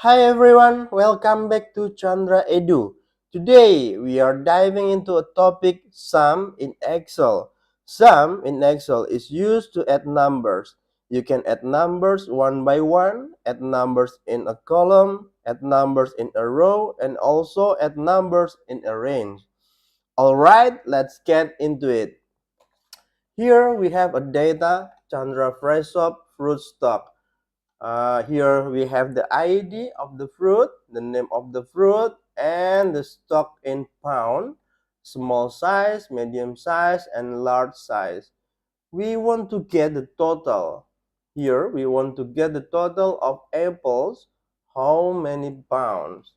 Hi everyone, welcome back to Chandra Edu. Today we are diving into a topic sum in Excel. Sum in Excel is used to add numbers. You can add numbers one by one, add numbers in a column, add numbers in a row, and also add numbers in a range. Alright, let's get into it. Here we have a data Chandra Fresh Shop fruit stock. Here we have the ID of the fruit, the name of the fruit, and the stock in pound, small size, medium size, and large size. We want to get the total. Here we want to get the total of apples, how many pounds.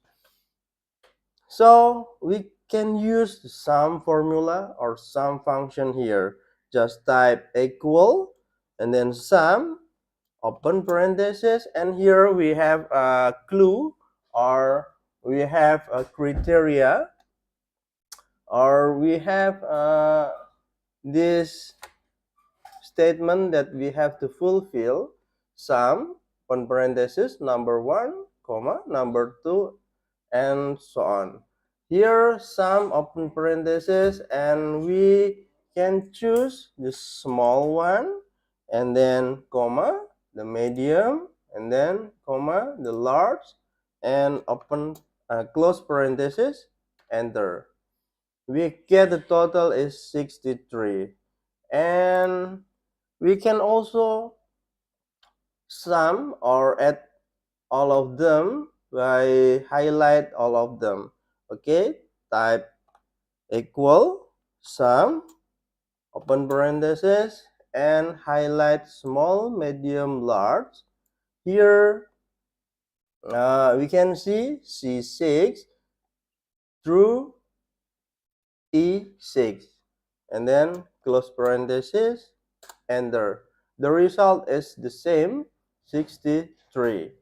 So we can use the sum formula or sum function here. Just type equal and then sum open parenthesis, and here we have a clue or we have a criteria or we have this statement that we have to fulfill. Sum open parenthesis number 1 comma number 2 and so on. Here sum open parenthesis, and we can choose the small one and then comma the medium and then comma the large and open close parenthesis, enter. We get the total is 63, and we can also sum or add all of them by highlight all of them. Okay, type equal sum open parenthesis and highlight small, medium, large. Here we can see C6 through E6 and then close parenthesis, enter. The result is the same, 63.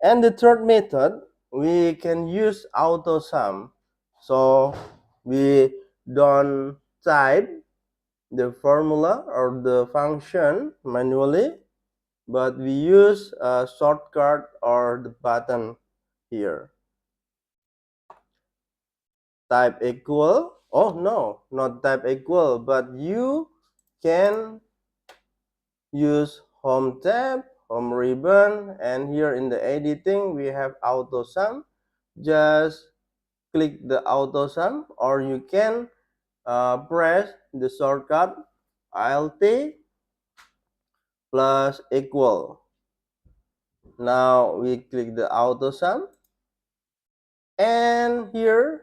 And the third method, we can use autosum. So we don't type the formula or the function manually, but we use a shortcut or the button here. Type equal, oh no, not type equal, but you can use home tab, home ribbon, and here in the editing we have autosum. Just click the autosum, or you can press the shortcut Alt plus equal. Now we click the autosum, and here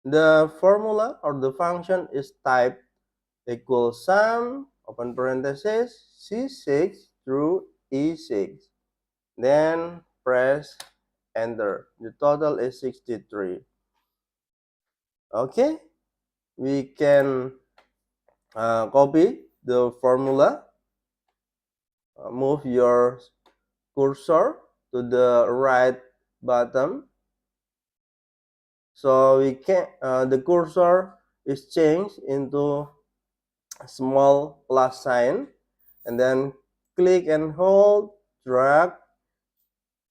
the formula or the function is type equal sum open parenthesis C6 through E6. Then press enter. The total is 63. Okay, we can copy the formula. Move your cursor to the right bottom, so we can the cursor is changed into a small plus sign, and then click and hold, drag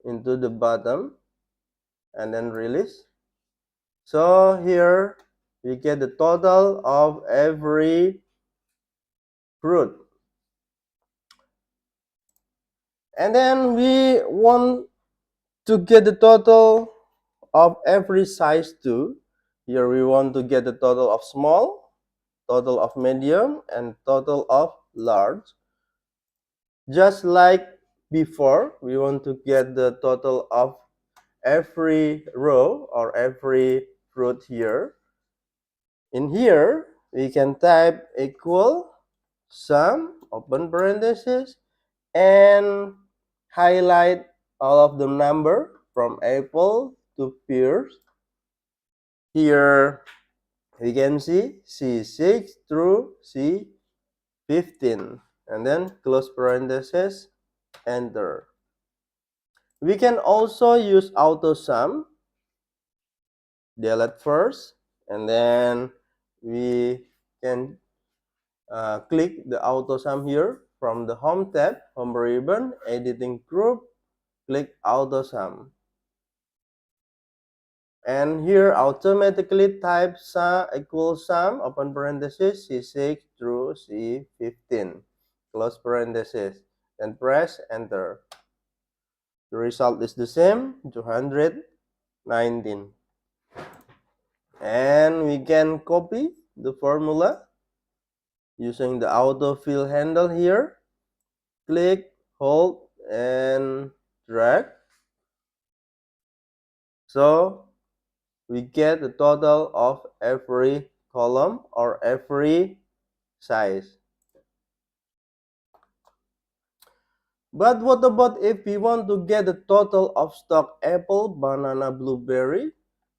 into the bottom, and then release. So here we get the total of every fruit, and then we want to get the total of every size too. Here we want to get the total of small, total of medium, and total of large. Just like before, we want to get the total of every row or every fruit here. In here, we can type equal sum open parenthesis and highlight all of the number from apple to pears. Here we can see C6 through C15, and then close parenthesis, enter. We can also use autosum. Delete first, and then we can click the autosum here from the home tab, home ribbon, editing group, click autosum. And here automatically type sum equals sum open parenthesis C6 through C15 close parenthesis, then press enter. The result is the same, 219. And we can copy the formula using the autofill handle here. Click, hold, and drag. So we get the total of every column or every size. But what about if we want to get the total of stock apple, banana, blueberry,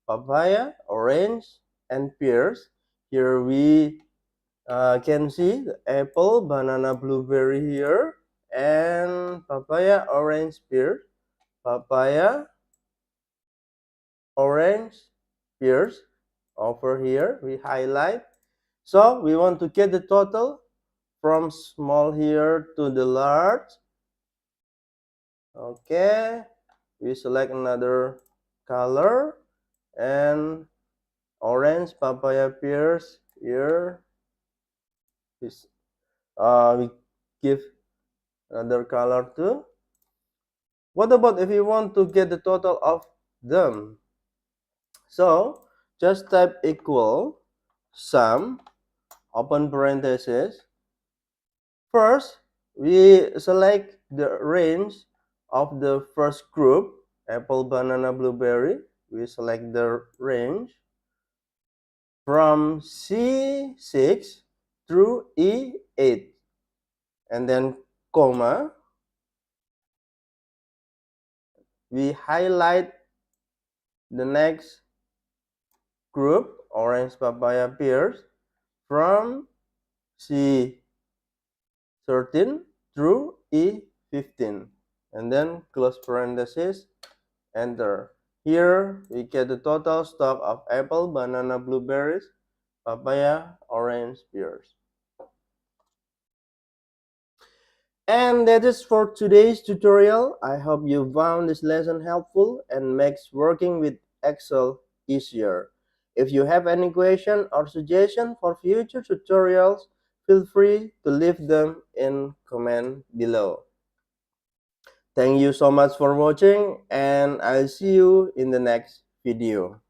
papaya, orange, and pears? Here we can see the apple, banana, blueberry here, and papaya, orange, pear, papaya, orange, pears. Over here we highlight. So we want to get the total from small here to the large. Okay, we select another color and orange, papaya, pears here. We give another color too. What about if you want to get the total of them? So just type equal sum open parenthesis. First, we select the range of the first group, apple, banana, blueberry. We select the range from C6 through E8, and then comma. We highlight the next group, orange, papaya, pears, from C13 through E15, and then close parenthesis, enter. Here we get the total stock of apple, banana, blueberries, papaya, orange, pears. And that is for today's tutorial. I hope you found this lesson helpful and makes working with Excel easier. If you have any question or suggestion for future tutorials, feel free to leave them in comment below. Thank you so much for watching, and I'll see you in the next video.